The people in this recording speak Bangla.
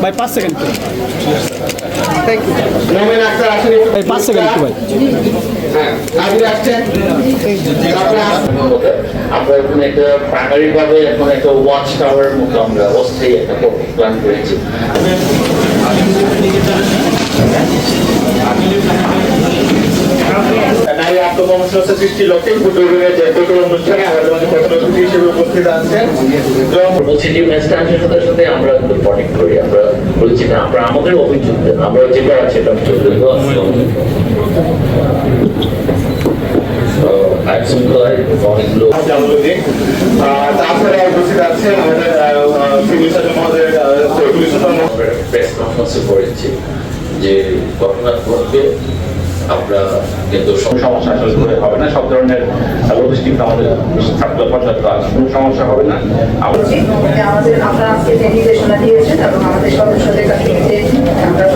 ভাই 5 সেকেন্ড থ্যাংক ইউ ভাই 5 সেকেন্ড ভাই আমরা এখন একটা প্রাইমারি ভাবে এখন একটা ওয়াচ টাওয়ার মতো আমরা অস্থায়ী একটা প্ল্যান করেছি। নারী আত্মকর্মসংস্থান সৃষ্টি লক্ষ্যে অনুষ্ঠানে আমাদের মাঝে প্রধান অতিথি হিসেবে উপস্থিত আছেন। পজিটিভ মেসেজের সাথে সাথে আমরা কিন্তু কনেক্ট করি, আমরা বলছি না আমরা আমাদের অভিযোগ আমরা যেটা আছে এটা তাছাড়া উপস্থিত আছেন আমাদের সিভিল সার্জন মহোদয়ের প্রেস কনফারেন্সে করেছি যে ঘটনা ঘটবে আমরা কিন্তু সমস্যা আসলে হবে না, সব ধরনের লজিস্টিক আমাদের ছাত্র পর্যাপ্ত আছে, কোনো সমস্যা হবে না। আমাদের আপনারা আজকে যে নির্দেশনা দিয়েছেন এবং আমাদের সদস্যদের কাছে আমরা